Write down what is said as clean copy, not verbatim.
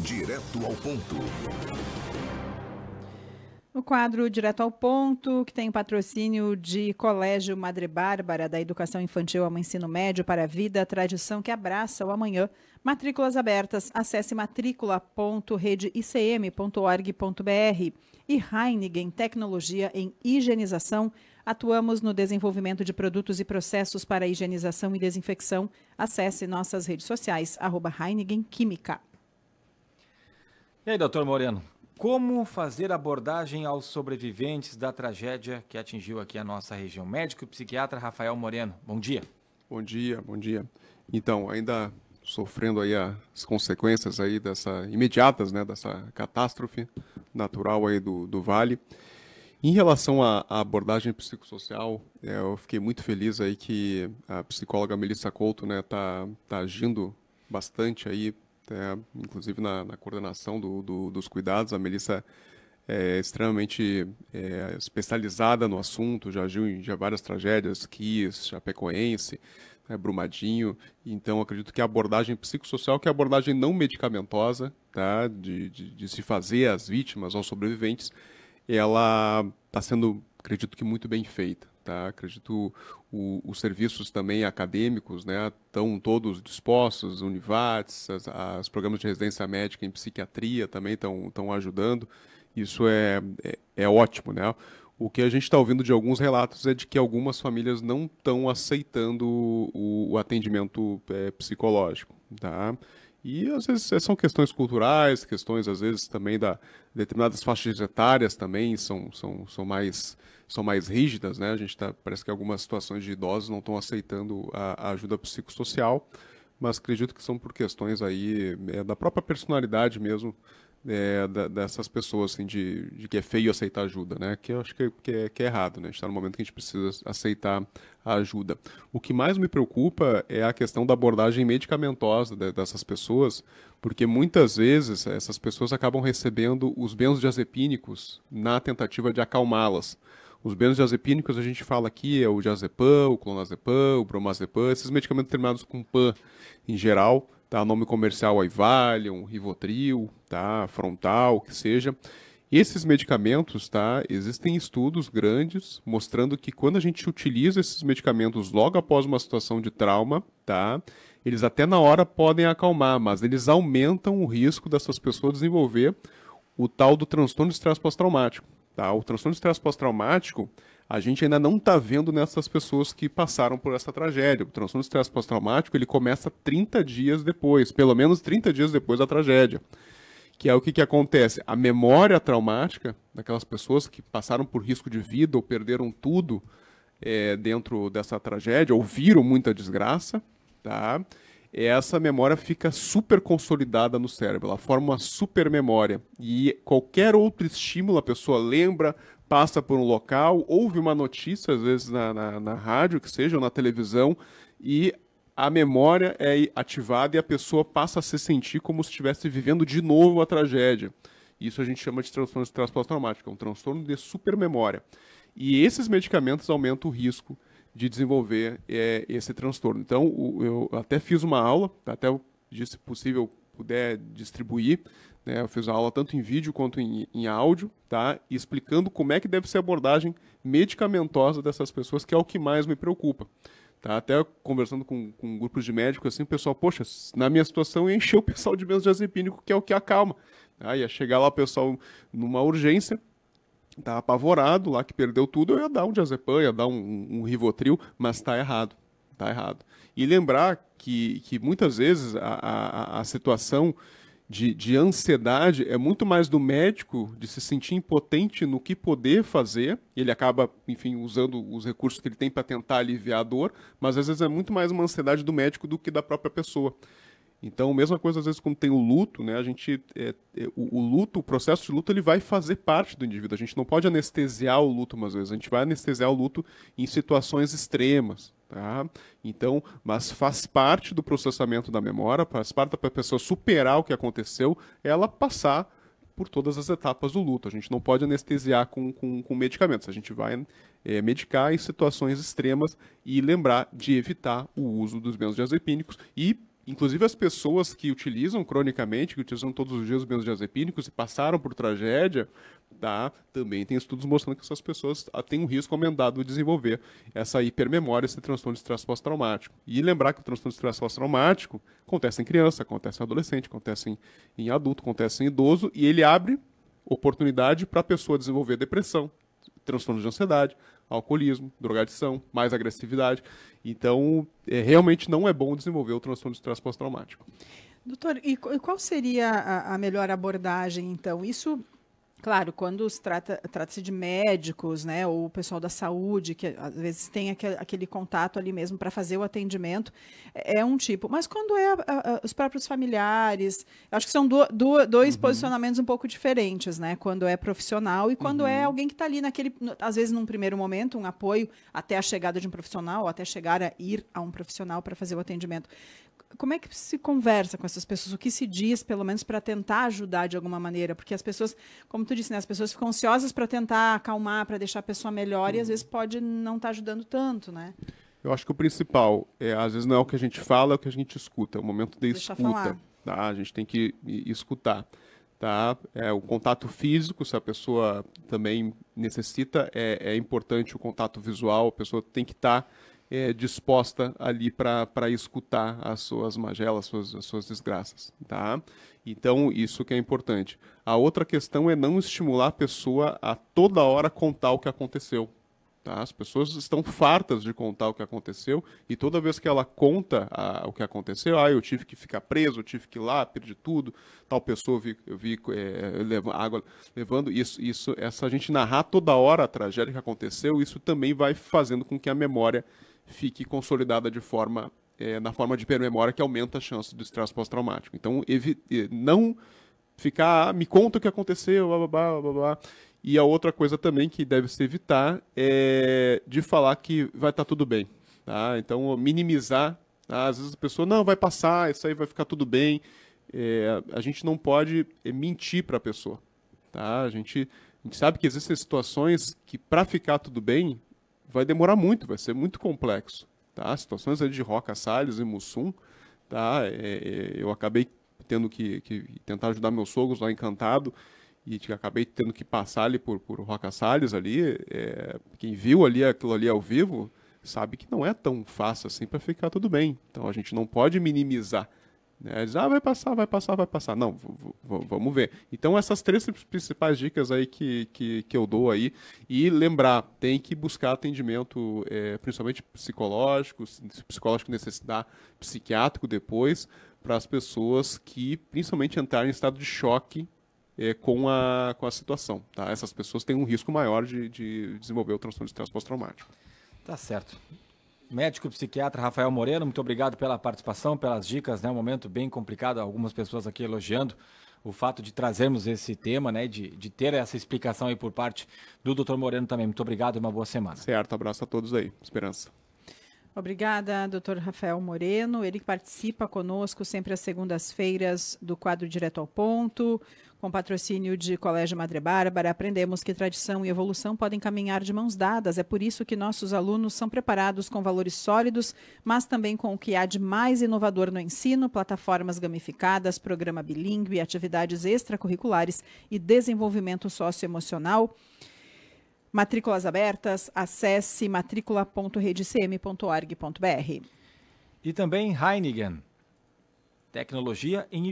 Direto ao ponto. No quadro Direto ao Ponto, que tem o patrocínio de Colégio Madre Bárbara, da educação infantil ao ensino médio para a vida, a tradição que abraça o amanhã. Matrículas abertas. Acesse matricula.redeicm.org.br. E Heineken Tecnologia em Higienização. Atuamos no desenvolvimento de produtos e processos para higienização e desinfecção. Acesse nossas redes sociais, @Heineken Química. E aí, doutor Moreno, como fazer abordagem aos sobreviventes da tragédia que atingiu aqui a nossa região? Médico e psiquiatra Rafael Moreno, bom dia. Bom dia, bom dia. Então, ainda sofrendo aí as consequências aí imediatas, né, dessa catástrofe natural aí do Vale. Em relação à abordagem psicossocial, eu fiquei muito feliz aí que a psicóloga Melissa Couto, né, tá agindo bastante aí, inclusive na coordenação dos cuidados. A Melissa é extremamente especializada no assunto, já agiu em várias tragédias, Kiss, Chapecoense, Brumadinho. Então, acredito que a abordagem psicossocial, que é a abordagem não medicamentosa, tá, de se fazer às vítimas, aos sobreviventes, ela está sendo, acredito que, muito bem feita. Tá? Acredito os serviços também acadêmicos, né, estão todos dispostos, Univates, os programas de residência médica em psiquiatria também estão ajudando. Isso é ótimo, né? O que a gente está ouvindo de alguns relatos é de que algumas famílias não estão aceitando o atendimento psicológico, tá? E às vezes são questões culturais, questões às vezes também determinadas faixas etárias também são mais rígidas, né? Parece que algumas situações de idosos não estão aceitando a ajuda psicossocial, mas acredito que são por questões aí da própria personalidade mesmo, dessas pessoas, assim, de que é feio aceitar ajuda, né? Que eu acho que é errado, né? A gente está no momento que a gente precisa aceitar a ajuda. O que mais me preocupa é a questão da abordagem medicamentosa dessas pessoas, porque muitas vezes essas pessoas acabam recebendo os benzodiazepínicos na tentativa de acalmá-las. Os benzodiazepínicos, a gente fala aqui, é o diazepam, o clonazepam, o bromazepam, esses medicamentos terminados com pan em geral, tá? Nome comercial aí, Valium, Rivotril, tá? Frontal, que seja. Esses medicamentos, tá? Existem estudos grandes mostrando que quando a gente utiliza esses medicamentos logo após uma situação de trauma, tá? Eles até na hora podem acalmar, mas eles aumentam o risco dessas pessoas desenvolver o tal do transtorno de estresse pós-traumático. Tá? O transtorno de estresse pós-traumático, a gente ainda não está vendo nessas pessoas que passaram por essa tragédia. O transtorno de estresse pós-traumático, ele começa 30 dias depois, pelo menos 30 dias depois da tragédia. Que é o que acontece? A memória traumática daquelas pessoas que passaram por risco de vida ou perderam tudo dentro dessa tragédia, ou viram muita desgraça, tá? Essa memória fica super consolidada no cérebro, ela forma uma super memória. E qualquer outro estímulo, a pessoa lembra, passa por um local, ouve uma notícia, às vezes na rádio, que seja, ou na televisão, e a memória é ativada e a pessoa passa a se sentir como se estivesse vivendo de novo a tragédia. Isso a gente chama de transtorno de estresse pós-traumático, é um transtorno de supermemória. E esses medicamentos aumentam o risco de desenvolver esse transtorno. Então, eu até fiz uma aula, até se possível puder distribuir, né? Eu fiz uma aula tanto em vídeo quanto em áudio, tá? Explicando como é que deve ser a abordagem medicamentosa dessas pessoas, que é o que mais me preocupa. Tá? Até conversando com grupos de médicos, assim, o pessoal, poxa, na minha situação ia encher o pessoal de benzodiazepínico, que é o que acalma. Tá? Ia chegar lá o pessoal numa urgência, tá apavorado lá, que perdeu tudo, eu ia dar um diazepam, ia dar um Rivotril, mas tá errado. Tá errado. E lembrar que muitas vezes a situação de ansiedade é muito mais do médico de se sentir impotente no que poder fazer, ele acaba, enfim, usando os recursos que ele tem para tentar aliviar a dor, mas às vezes é muito mais uma ansiedade do médico do que da própria pessoa. Então, mesma coisa às vezes quando tem o luto, né? A gente, o luto, o processo de luto, ele vai fazer parte do indivíduo. A gente não pode anestesiar o luto, umas vezes. A gente vai anestesiar o luto em situações extremas, tá? Então, mas faz parte do processamento da memória, faz parte da pessoa superar o que aconteceu, ela passar por todas as etapas do luto. A gente não pode anestesiar com medicamentos. A gente vai medicar em situações extremas e lembrar de evitar o uso dos benzodiazepínicos e Inclusive as pessoas que utilizam cronicamente, que utilizam todos os dias os benzodiazepínicos e passaram por tragédia, tá? Também tem estudos mostrando que essas pessoas têm um risco aumentado de desenvolver essa hipermemória, esse transtorno de estresse pós-traumático. E lembrar que o transtorno de estresse pós-traumático acontece em criança, acontece em adolescente, acontece em adulto, acontece em idoso, e ele abre oportunidade para a pessoa desenvolver depressão, transtorno de ansiedade, alcoolismo, drogadição, mais agressividade. Então, realmente não é bom desenvolver o transtorno de estresse pós-traumático. Doutor, e qual seria a melhor abordagem, então? Isso, claro, quando trata-se de médicos, né, ou o pessoal da saúde, que às vezes tem aquele contato ali mesmo para fazer o atendimento, é um tipo. Mas quando os próprios familiares, acho que são dois posicionamentos um pouco diferentes, né? Quando é profissional e quando é alguém que está ali às vezes num primeiro momento, um apoio até a chegada de um profissional, ou até chegar a ir a um profissional para fazer o atendimento. Como é que se conversa com essas pessoas? O que se diz, pelo menos, para tentar ajudar de alguma maneira? Porque as pessoas, como tu disse, né, as pessoas ficam ansiosas para tentar acalmar, para deixar a pessoa melhor, e às vezes pode não estar ajudando tanto, né? Eu acho que o principal, às vezes não é o que a gente fala, é o que a gente escuta, é o momento de escuta. Tá? A gente tem que escutar. Tá? O contato físico, se a pessoa também necessita, é importante o contato visual, a pessoa tem que estar disposta ali para escutar as suas magelas, as suas desgraças, tá? Então, isso que é importante. A outra questão é não estimular a pessoa a toda hora contar o que aconteceu, tá? As pessoas estão fartas de contar o que aconteceu e toda vez que ela conta o que aconteceu, eu tive que ficar preso, eu tive que ir lá, perdi tudo, tal pessoa eu vi água levando, essa gente narrar toda hora a tragédia que aconteceu, isso também vai fazendo com que a memória fique consolidada na forma de hipermemória, que aumenta a chance do estresse pós-traumático. Então, não ficar, me conta o que aconteceu, blá, blá, blá, blá. E a outra coisa também que deve se evitar é de falar que vai estar tudo bem. Tá? Então, minimizar. Tá? Às vezes a pessoa, não, vai passar, isso aí vai ficar tudo bem. A gente não pode mentir para a pessoa. Tá? A gente sabe que existem situações que, para ficar tudo bem, vai demorar muito, vai ser muito complexo. Tá? Situações ali de Roca Salles e Mussum, tá? Eu acabei tendo que tentar ajudar meus sogros lá em Encantado e acabei tendo que passar ali por Roca Salles ali. Quem viu ali aquilo ali ao vivo sabe que não é tão fácil assim para ficar tudo bem. Então a gente não pode minimizar. Né? Diz, vai passar, vai passar, vai passar. Não, vamos ver. Então essas 3 principais dicas aí que eu dou aí. E lembrar, tem que buscar atendimento, principalmente psicológico necessitar psiquiátrico depois, para as pessoas que principalmente entrarem em estado de choque com a situação. Tá? Essas pessoas têm um risco maior de desenvolver o transtorno de estresse pós-traumático. Tá certo. Médico psiquiatra Rafael Moreno, muito obrigado pela participação, pelas dicas, né? Um momento bem complicado, algumas pessoas aqui elogiando o fato de trazermos esse tema, né? De ter essa explicação aí por parte do Dr. Moreno também. Muito obrigado e uma boa semana. Certo, abraço a todos aí. Esperança. Obrigada, Dr. Rafael Moreno. Ele participa conosco sempre às segundas-feiras do quadro Direto ao Ponto, com patrocínio de Colégio Madre Bárbara. Aprendemos que tradição e evolução podem caminhar de mãos dadas. É por isso que nossos alunos são preparados com valores sólidos, mas também com o que há de mais inovador no ensino, plataformas gamificadas, programa bilíngue, atividades extracurriculares e desenvolvimento socioemocional. Matrículas abertas, acesse matricula.redcm.org.br. E também Heineken, tecnologia em